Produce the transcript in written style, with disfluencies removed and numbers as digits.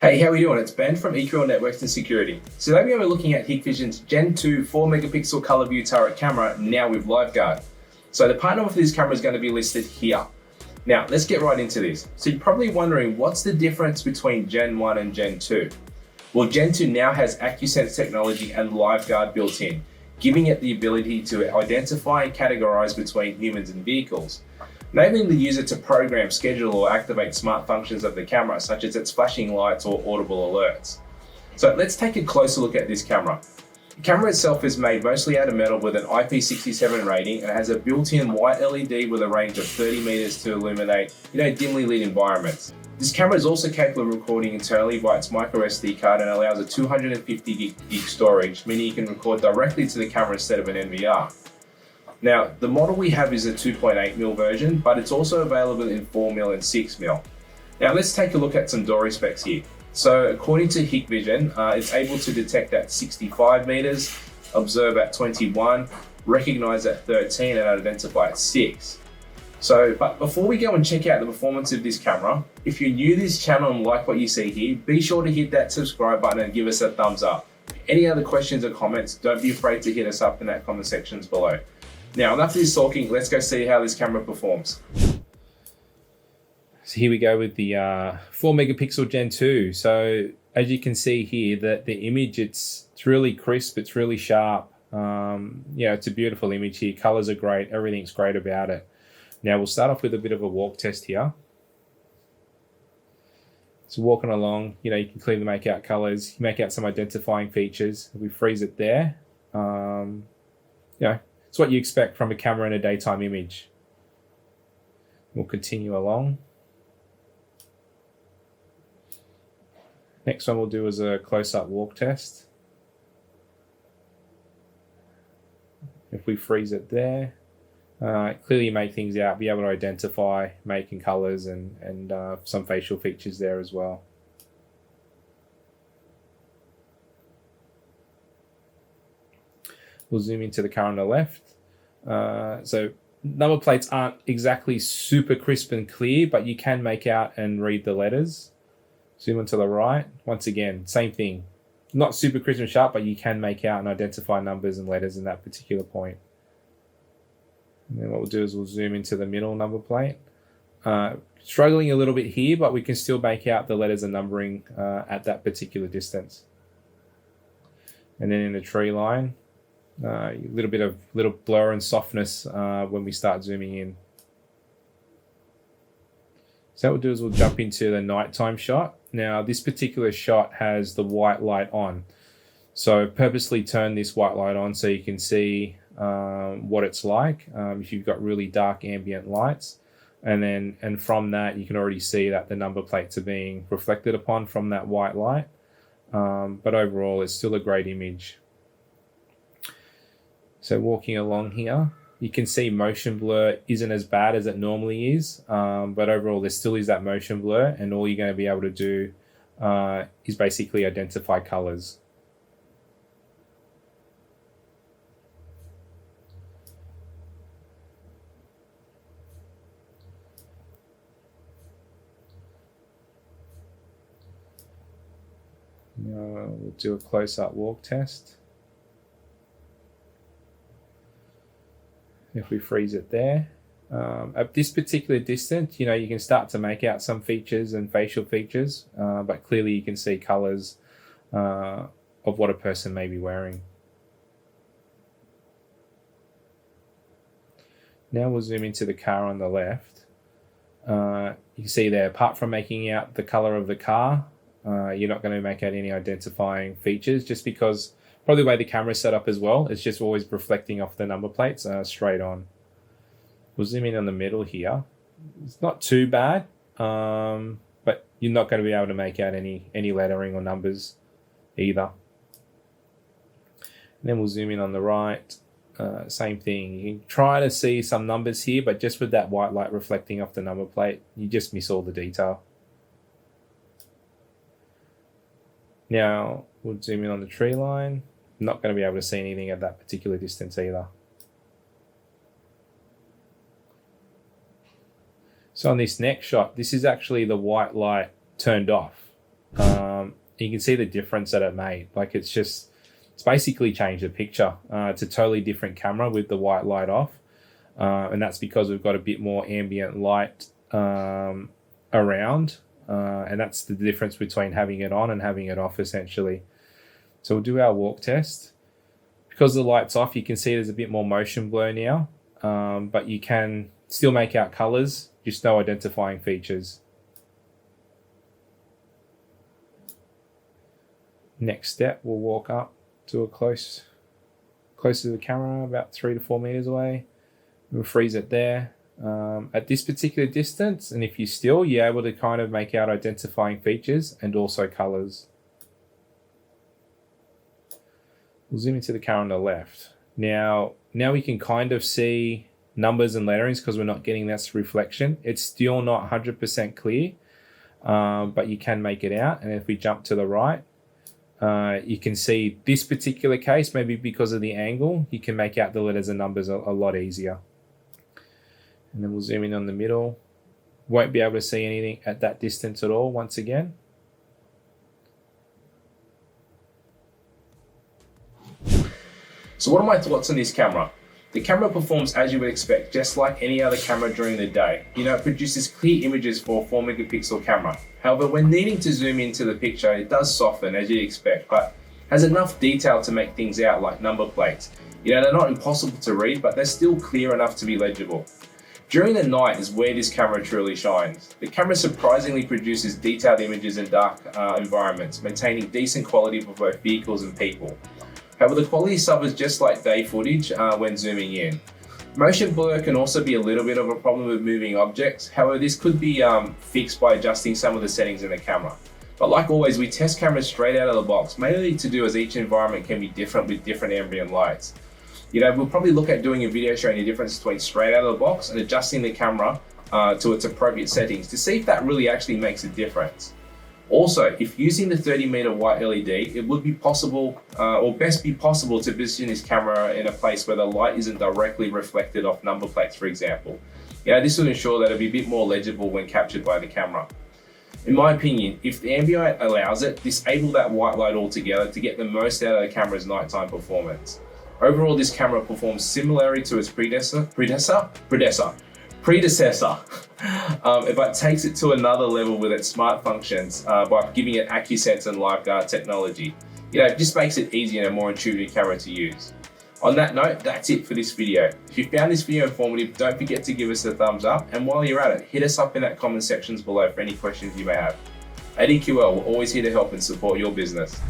Hey, how are we doing? It's Ben from Hikvision Networks and Security. So today we're looking at Hikvision's Gen 2 4-megapixel color view turret camera, now with LiveGuard. So the part number for this camera is going to be listed here. Now, let's get right into this. So you're probably wondering, what's the difference between Gen 1 and Gen 2? Well, Gen 2 now has AccuSense technology and LiveGuard built in, giving it the ability to identify and categorize between humans and vehicles, enabling the user to program, schedule, or activate smart functions of the camera, such as its flashing lights or audible alerts. So let's take a closer look at this camera. The camera itself is made mostly out of metal with an IP67 rating and has a built-in white LED with a range of 30 meters to illuminate, dimly lit environments. This camera is also capable of recording internally via its micro SD card and allows a 250 gig storage, meaning you can record directly to the camera instead of an NVR. Now, the model we have is a 2.8mm version, but it's also available in 4mm and 6mm. Now, let's take a look at some Dory specs here. So, according to Hikvision, it's able to detect at 65 meters, observe at 21, recognize at 13, and identify at 6. So, but before we go and check out the performance of this camera, if you're new to this channel and like what you see here, be sure to hit that subscribe button and give us a thumbs up. Any other questions or comments, don't be afraid to hit us up in that comment sections below. Now, enough of this talking, let's go see how this camera performs. So here we go with the 4-megapixel Gen 2. So as you can see here, the image, it's really crisp, it's really sharp. It's a beautiful image here. Colors are great, everything's great about it. Now we'll start off with a bit of a walk test here. So walking along, you can clearly make out colors, make out some identifying features. If we freeze it there, it's what you expect from a camera in a daytime image. We'll continue along. Next one we'll do is a close-up walk test. If we freeze it there, clearly make things out, be able to identify make and colors and some facial features there as well. We'll zoom into the car on the left. So number plates aren't exactly super crisp and clear, but you can make out and read the letters. Zoom into the right. Once again, same thing. Not super crisp and sharp, but you can make out and identify numbers and letters in that particular point. And then what we'll do is we'll zoom into the middle number plate. Struggling a little bit here, but we can still make out the letters and numbering at that particular distance. And then in the tree line, a little blur and softness when we start zooming in. So what we'll do is we'll jump into the nighttime shot. Now this particular shot has the white light on. So purposely turn this white light on so you can see what it's like if you've got really dark ambient lights. And from that you can already see that the number plates are being reflected upon from that white light. But overall it's still a great image. So walking along here, you can see motion blur isn't as bad as it normally is, but overall there still is that motion blur, and all you're going to be able to do is basically identify colors. We'll do a close-up walk test. If we freeze it there, at this particular distance, you can start to make out some features and facial features, but clearly you can see colors of what a person may be wearing. Now we'll zoom into the car on the left. You can see there, apart from making out the color of the car, you're not going to make out any identifying features, just because probably the way the camera is set up as well, it's just always reflecting off the number plates straight on. We'll zoom in on the middle here. It's not too bad, but you're not going to be able to make out any lettering or numbers either. And then we'll zoom in on the right. Same thing. You can try to see some numbers here, but just with that white light reflecting off the number plate, you just miss all the detail. Now we'll zoom in on the tree line. Not going to be able to see anything at that particular distance either. So on this next shot, this is actually the white light turned off. You can see the difference that it made. Like it's basically changed the picture. It's a totally different camera with the white light off. And that's because we've got a bit more ambient light around. And that's the difference between having it on and having it off essentially. So we'll do our walk test. Because the light's off, you can see there's a bit more motion blur now. But you can still make out colors, just no identifying features. Next step, we'll walk up to close to the camera, about 3 to 4 meters away. We'll freeze it there at this particular distance, and if you're still, you're able to kind of make out identifying features and also colors. We'll zoom into the camera on the left. Now we can kind of see numbers and letterings because we're not getting that reflection. It's still not 100% clear, but you can make it out. And if we jump to the right, you can see this particular case, maybe because of the angle, you can make out the letters and numbers a lot easier. And then we'll zoom in on the middle. Won't be able to see anything at that distance at all once again. So what are my thoughts on this camera? The camera performs as you would expect, just like any other camera during the day. It produces clear images for a 4 megapixel camera. However, when needing to zoom into the picture, it does soften as you'd expect, but has enough detail to make things out like number plates. They're not impossible to read, but they're still clear enough to be legible. During the night is where this camera truly shines. The camera surprisingly produces detailed images in dark environments, maintaining decent quality for both vehicles and people. However, the quality suffers just like day footage when zooming in. Motion blur can also be a little bit of a problem with moving objects. However, this could be fixed by adjusting some of the settings in the camera. But like always, we test cameras straight out of the box, mainly to do as each environment can be different with different ambient lights. We'll probably look at doing a video showing the difference between straight out of the box and adjusting the camera to its appropriate settings to see if that really actually makes a difference. Also, if using the 30-meter white LED, it would be possible, or best be possible, to position this camera in a place where the light isn't directly reflected off number plates, for example. This will ensure that it'll be a bit more legible when captured by the camera. In my opinion, if the ambient allows it, disable that white light altogether to get the most out of the camera's nighttime performance. Overall, this camera performs similarly to its predecessor, but takes it to another level with its smart functions by giving it AccuSense and LiveGuard technology. It just makes it easier and a more intuitive camera to use. On that note, that's it for this video. If you found this video informative, don't forget to give us a thumbs up, and while you're at it, hit us up in that comment sections below for any questions you may have. At EQL, we're always here to help and support your business.